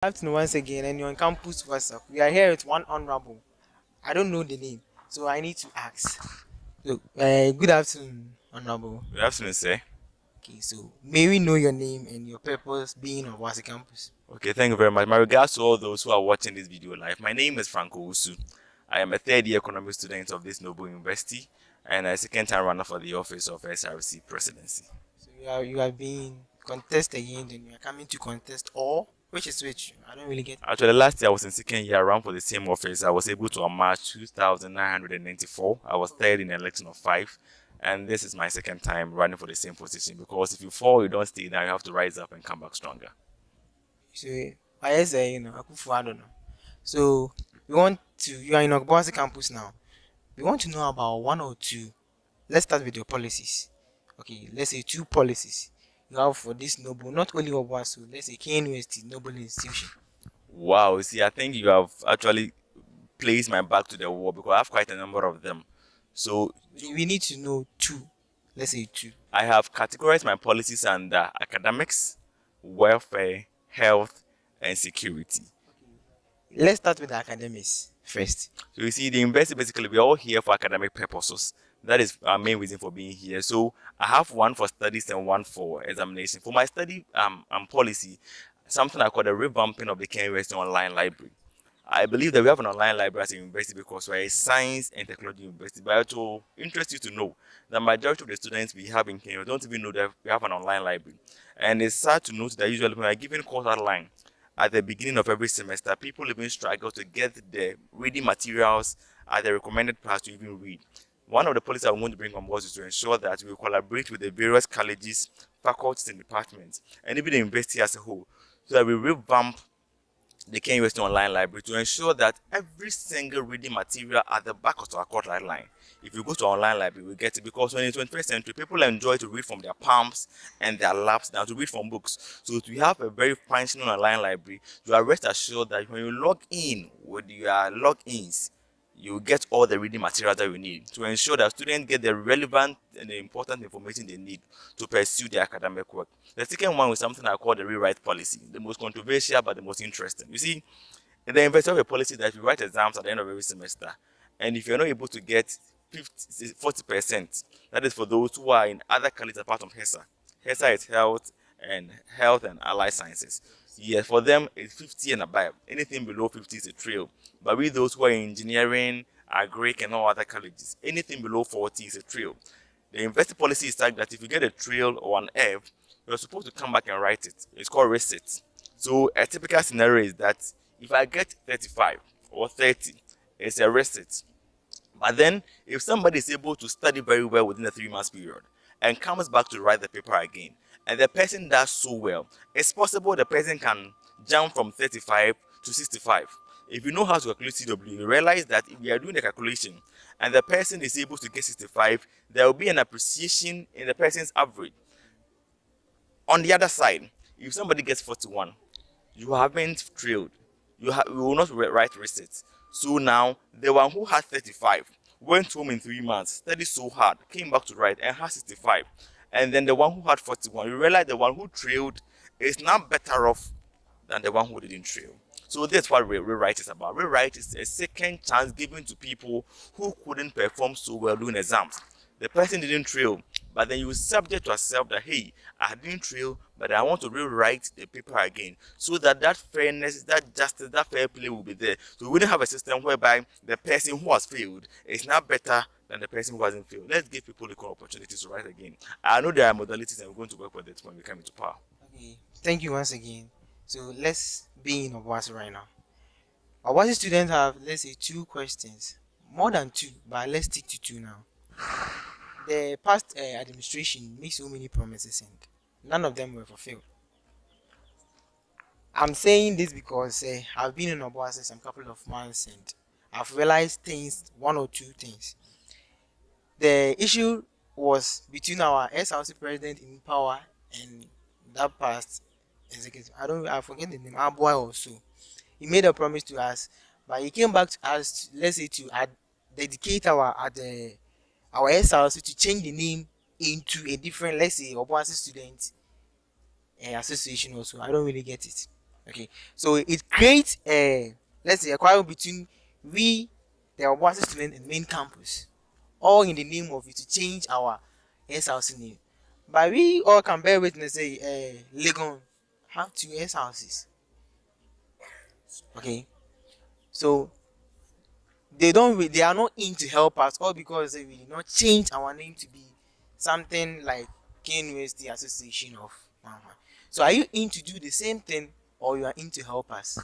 Good afternoon once again, and you're on campus WhatsApp. We are here with one honorable. I don't know the name, so I need to ask. So, good afternoon, honorable. Good afternoon, sir. Okay, so may we know your name and your purpose being on Obuasi Campus? Okay, thank you very much. My regards to all those who are watching this video live. My name is Frank Owusu. I am a third year economics student of this noble university and a second time runner for the office of SRC presidency. So you have been contest again, and you are coming to contest, or which? I don't really get it. Actually, last year I was in second year around for the same office. I was able to amass 2,994. I was third in an election of 5. And this is my second time running for the same position because if you fall, you don't stay down, you have to rise up and come back stronger. So I say Akufu, I don't know. So you are in Obuasi Campus now. We want to know about one or two. Let's start with your policies. Okay, let's say two policies you have for this noble, not only Obuasi, let's say KNUST noble institution. Wow, see, I think you have actually placed my back to the wall because I have quite a number of them. So We need to know two. Let's say two. I have categorized my policies under academics, welfare, health, and security. Let's start with the academics first. So you see, the university basically we're all here for academic purposes. That is our main reason for being here. So I have one for studies and one for examination. For my study policy, something I call the revamping of the Kenya University Online Library. I believe that we have an online library as a university because we're a science and technology university. But it will interest you to know that majority of the students we have in Kenya don't even know that we have an online library. And it's sad to note that usually when we're given course outline at the beginning of every semester, people even struggle to get the reading materials at the recommended price to even read. One of the policies I want to bring on board is to ensure that we collaborate with the various colleges, faculties, and departments, and even the university as a whole, so that we revamp the Kenya University Online Library to ensure that every single reading material at the back of our court line, if you go to our online library, we get it because when in the 21st century, people enjoy to read from their palms and their laps now to read from books. So to have a very functional online library, you are rest assured that when you log in with your logins, you get all the reading material that you need to ensure that students get the relevant and the important information they need to pursue their academic work. The second one was something I call the rewrite policy, the most controversial but the most interesting. You see, in the university have a policy that you write exams at the end of every semester, and if you're not able to get 40%, that is for those who are in other colleges apart from HESA. HESA is health and allied sciences. Yes, for them it's 50 and above. Anything below 50 is a trail. But with those who are in engineering, agric, and all other colleges, anything below 40 is a trail. The university policy is such that if you get a trail or an F, you're supposed to come back and write it. It's called recit. So a typical scenario is that if I get 35 or 30, it's a recit. But then, if somebody is able to study very well within a 3 month period and comes back to write the paper again, and the person does so well, it's possible the person can jump from 35 to 65. If you know how to calculate CW, you realize that if we are doing the calculation and the person is able to get 65, there will be an appreciation in the person's average. On the other side, if somebody gets 41, you haven't trailed. You will not write receipts. So now, the one who had 35 went home in 3 months, studied so hard, came back to write and had 65. And then the one who had 41, you realize the one who trailed is now better off than the one who didn't trail. So that's what rewrite is about. Rewrite is a second chance given to people who couldn't perform so well during exams. The person didn't trail, but then you subject yourself that, hey, I didn't trail, but I want to rewrite the paper again, so that that fairness, that justice, that fair play will be there. So we wouldn't have a system whereby the person who has failed is now better than the person who hasn't failed. Let's give people equal opportunities to write again. I know there are modalities and we're going to work with it when we come into power. Okay, thank you once again. So let's be in Obuasi right now. Obuasi students have, let's say, two questions, more than two, but let's stick to two now. The past administration made so many promises and none of them were fulfilled. I'm saying this because I've been in Obuasi some couple of months and I've realized things, one or two things. The issue was between our SRC president in power and that past executive. I forget the name, Abuai or so. He made a promise to us, but he came back to us, let's say, to dedicate our SRC to change the name into a different, let's say, Obuasi Student Association also. I don't really get it. Okay, so it creates a, let's say, a quarrel between we, the Obuasi student, and main campus, all in the name of it to change our S-house name. But we all can bear witness, say, Legon have two S-houses. Okay, so they are not in to help us, all because they will not change our name to be something like KNUST Association of. So are you in to do the same thing, or you are in to help us?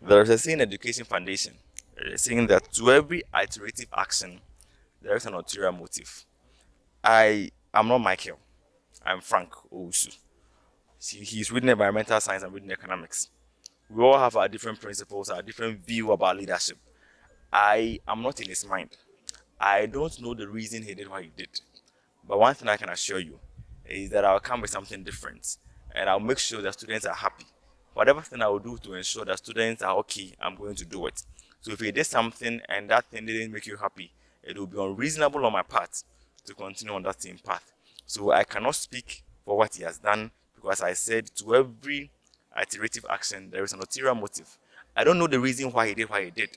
There is a saying in Education Foundation, saying that to every iterative action, there is an ulterior motive. I am not Michael. I'm Frank Owusu. He's reading environmental science and reading economics. We all have our different principles, our different view about leadership. I am not in his mind. I don't know the reason he did what he did. But one thing I can assure you is that I'll come with something different and I'll make sure that students are happy. Whatever thing I will do to ensure that students are okay, I'm going to do it. So if he did something and that thing didn't make you happy, it will be unreasonable on my part to continue on that same path. So I cannot speak for what he has done because I said to every iterative action there is an ulterior motive. I don't know the reason why he did what he did,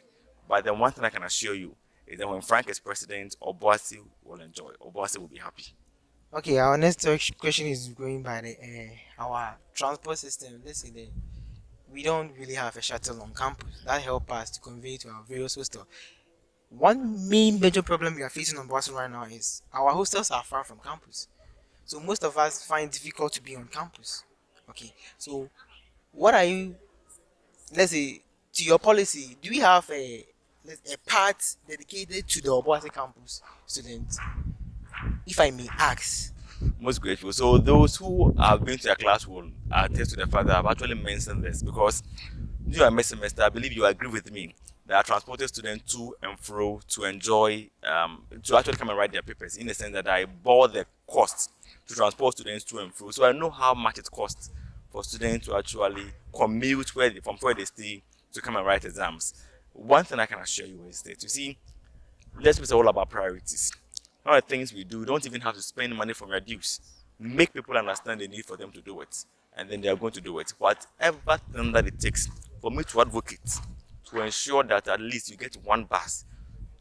but the one thing I can assure you is that when Frank is president, Obuasi will enjoy. Obuasi will be happy. Okay, our next question is going by the our transport system. Let's say that we don't really have a shuttle on campus that help us to convey to our various hostels. One main major problem we are facing on Boston right now is our hostels are far from campus. So most of us find it difficult to be on campus. Okay, so what are you, let's say, to your policy, do we have a part dedicated to the Obuasi campus students, if I may ask? Most grateful. So those who have been to your class will attest to the fact that I've actually mentioned this because during my semester, I believe you agree with me that I transported students to and fro to enjoy, to actually come and write their papers, in the sense that I bore the cost to transport students to and fro. So I know how much it costs for students to actually commute from where they stay to come and write exams. One thing I can assure you is that, you see, leadership is all about priorities. One of the things we do, you don't even have to spend money from your dues. Make people understand the need for them to do it, and then they are going to do it. Whatever thing that it takes for me to advocate to ensure that at least you get one bus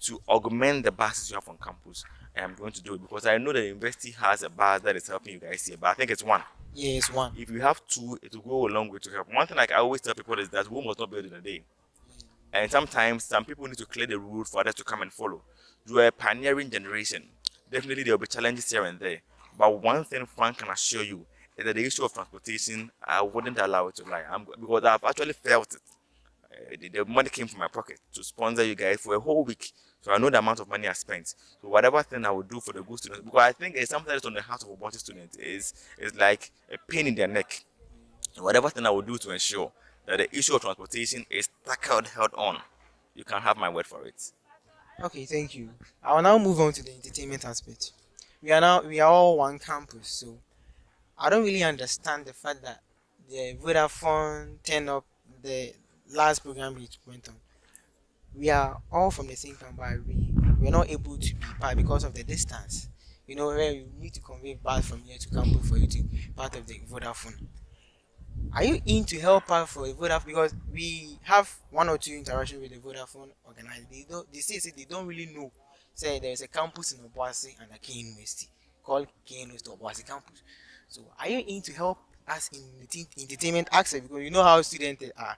to augment the buses you have on campus, I am going to do it because I know the university has a bus that is helping you guys here, but I think it's one. Yes, one. If you have two, it will go a long way to help. One thing like I always tell people is that Rome was not built in a day. And sometimes some people need to clear the road for others to come and follow. You are a pioneering generation. Definitely there will be challenges here and there. But one thing Frank can assure you is that the issue of transportation, I wouldn't allow it to lie. Because I've actually felt it. The money came from my pocket to sponsor you guys for a whole week. So I know the amount of money I spent. So whatever thing I would do for the good students, because I think it's something that's on the heart of a body student is like a pain in their neck. And whatever thing I would do to ensure that the issue of transportation is tackled head on, you can have my word for it. Okay, thank you. I will now move on to the entertainment aspect. We are all one campus, so I don't really understand the fact that the Vodafone turned up the last program it went on. We are all from the same campus, but we're not able to be part because of the distance. You know, where you need to convey back from here to campus for you to be part of the Vodafone. Are you in to help out for a Vodafone? Because we have one or two interactions with the Vodafone organized. They say they don't really know. Say there's a campus in Obuasi and a K University called K University Obuasi Campus. So are you in to help us in the entertainment aspect? Because you know how students are.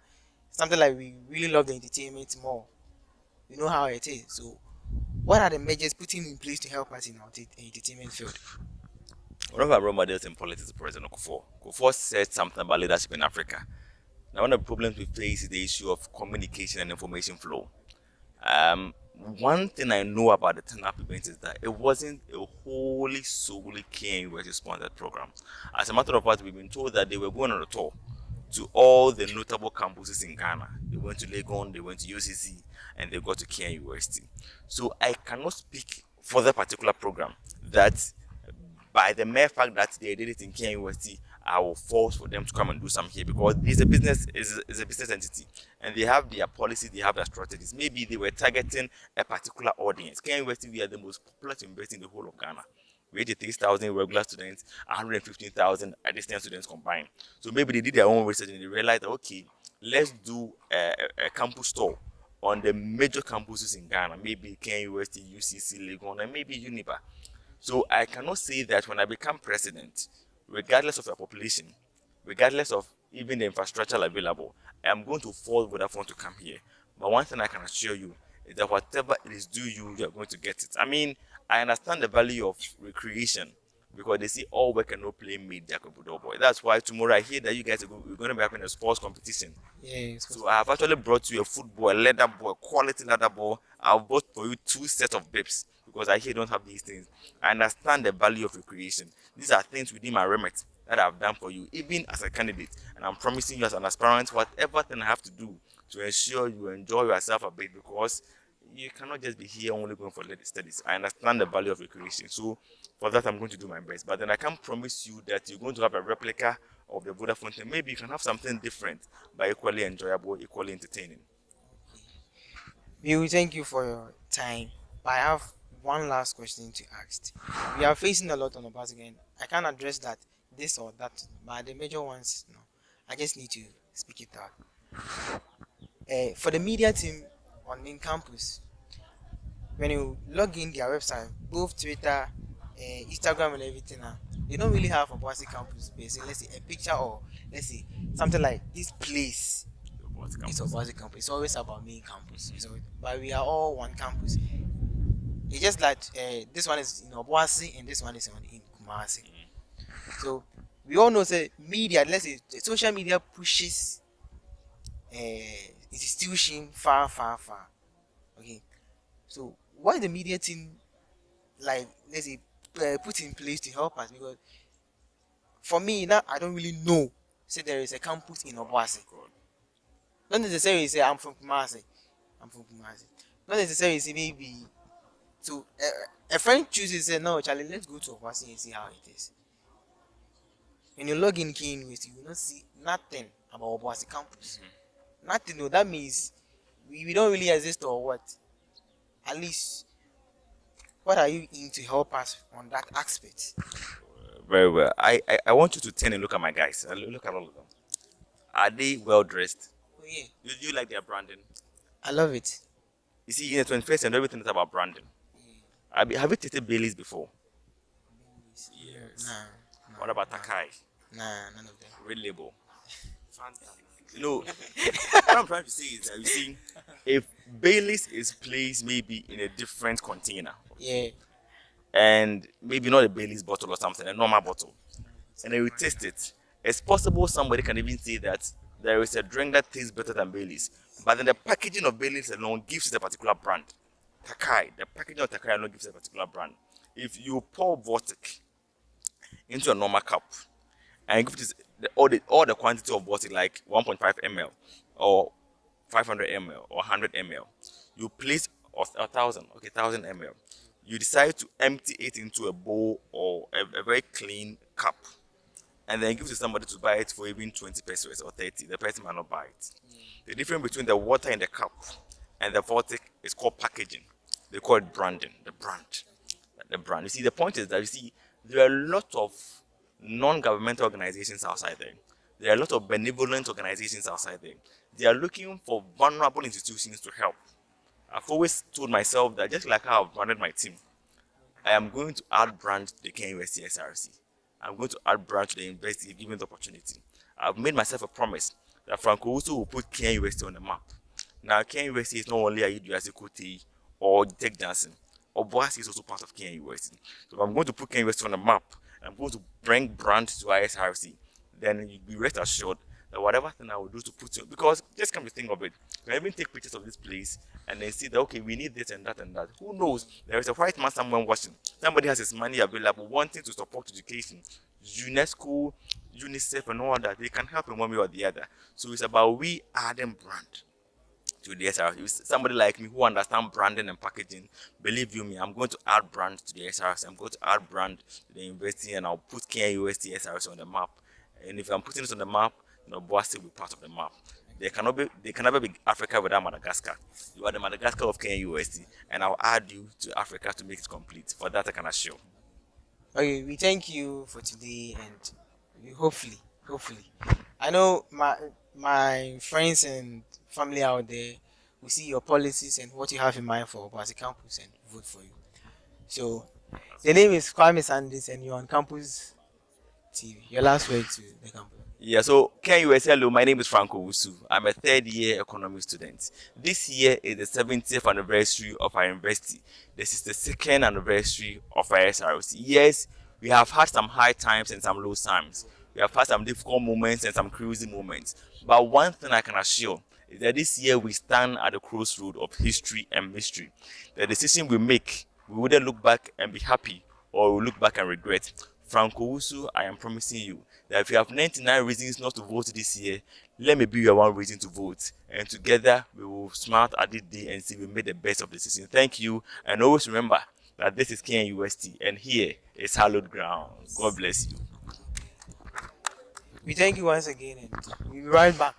Something like we really love the entertainment more. You know how it is. So what are the measures putting in place to help us in our entertainment field? One of our role models in politics is President Kufuor. Kufuor said something about leadership in Africa. Now, one of the problems we face is the issue of communication and information flow. Um, One thing I know about the turn-up event is that it wasn't a wholly solely KNUS sponsored program. As a matter of fact, we've been told that they were going on a tour to all the notable campuses in Ghana. They went to Legon, they went to UCC, and they got to KNUS. So I cannot speak for the particular program that by the mere fact that they did it in KNUS, I will force for them to come and do some here because it's a business, is a business entity, and they have their policies, they have their strategies. Maybe they were targeting a particular audience. KNUS, we are the most popular university in the whole of Ghana. with 83,000 regular students, 115,000 distance students combined. So maybe they did their own research and they realized that, okay, let's do a campus tour on the major campuses in Ghana, maybe Kenya University, UCC, Legon, and maybe Uniba. So I cannot say that when I become president, regardless of your population, regardless of even the infrastructure available, I am going to force Vodafone to come here. But one thing I can assure you is that whatever it is due you, you are going to get it. I mean, I understand the value of recreation because they see all work and no play made Jacob Boy. That's why tomorrow I hear that you guys we're going to be having a sports competition. Yeah. So I have actually brought you a football, a leather ball, quality leather ball. I've bought for you 2 sets of bibs because I here don't have these things. I understand the value of recreation. These are things within my remit that I've done for you, even as a candidate. And I'm promising you as an aspirant, whatever thing I have to do to ensure you enjoy yourself a bit because you cannot just be here only going for studies. I understand the value of recreation. So for that, I'm going to do my best. But then I can't promise you that you're going to have a replica of the Vodafone thing. Maybe you can have something different, but equally enjoyable, equally entertaining. We thank you for your time. But I have one last question to ask. We are facing a lot on the bus again. I can't address that, this or that, but the major ones, no. I just need to speak it out. For the media team on main campus, when you log in their website, both Twitter, Instagram, and everything, they don't really have a Obuasi Campus base. Let's say a picture or let's say something like this place. It's Obuasi Campus. It's always about main campus. So, but we are all one campus. It's just like this one is in Obuasi and this one is in Kumasi. So we all know say media, let's say the social media pushes institution far. Okay. So what the media team like let's say put in place to help us because for me now I don't really know say there is a campus in Obuasi. Not necessarily say I'm from Kumasi. Not necessarily say maybe so a friend chooses say no Charlie let's go to Obuasi and see how it is. When you log in Key University, you will not see nothing about Obuasi Campus. Nothing. No, that means we don't really exist or what? At least, what are you in to help us on that aspect? Very well. I want you to turn and look at my guys. Look at all of them. Are they well dressed? Oh yeah, Do you like their branding? I love it. You see, in the 21st century, everything is about branding. Have you tasted Bailey's before? Yes. Nah, What about Takai? none of them. Red Label. You know, what I'm trying to say is that you see, if Bailey's is placed maybe in a different container, Yeah, and maybe not a Bailey's bottle or something, a normal bottle, and then you taste it, it's possible somebody can even say that there is a drink that tastes better than Bailey's, but then the packaging of Bailey's alone gives it a particular brand. Takai, the packaging of Takai alone gives it a particular brand. If you pour Vortic into a normal cup, and give it all the quantity of water like 1.5 ml or 500 ml or 100 ml, you place 1,000 ml. You decide to empty it into a bowl or a very clean cup, and then give it to somebody to buy it for even 20 pesos or 30. The person might not buy it. The difference between the water in the cup and the Vortic is called packaging. They call it branding. The brand. You see, the point is that you see there are a lot of non-governmental organizations outside there. There are a lot of benevolent organizations outside there. They are looking for vulnerable institutions to help. I've always told myself that just like how I've branded my team, I am going to add brand to the Kenya University SRC. I'm going to add brand to the university if given the opportunity. I've made myself a promise that Owusu will put Kenya University on the map. Now, Kenya University is not only a Obuasi Kote or tech dancing. Obuasi is also part of Kenya University. So I'm going to put Kenya University on the map. I'm going to bring brand to ISRC. Then you be rest assured that whatever thing I will do to put you, because just come to think of it, you can even take pictures of this place and then see that okay, we need this and that and that. Who knows? There is a white man somewhere watching. Somebody has his money available, wanting to support education. UNESCO, UNICEF, and all that. They can help in one way or the other. So it's about we adding brand to the SRC. Somebody like me who understands branding and packaging, believe you me, I'm going to add brand to the SRC. I'm going to add brand to the university, and I'll put Kenya University SRC on the map. And if I'm putting it on the map, Obuasi will be part of the map. They can never be Africa without Madagascar. You are the Madagascar of Kenya University, and I'll add you to Africa to make it complete. For that, I can assure. Okay, we thank you for today, and we hopefully, I know my friends and family out there will see your policies and what you have in mind for Obuasi Campus and vote for you. So the name is Kwame Sanders, and you're on Campus TV. Your last word to the campus. Yeah, so can you say hello? My name is Franco Owusu. I'm a third year economics student. This year is the 70th anniversary of our university. This is the second anniversary of our SROC. Yes, we have had some high times and some low times. We have had some difficult moments and some crazy moments. But one thing I can assure is that this year we stand at the crossroad of history and mystery. The decision we make, we will either look back and be happy or we will look back and regret. Franco Owusu, I am promising you that if you have 99 reasons not to vote this year, let me be your one reason to vote. And together we will smile at this day and see we made the best of the season. Thank you. And always remember that this is KNUST and here is hallowed ground. God bless you. We thank you once again, and we'll be right back.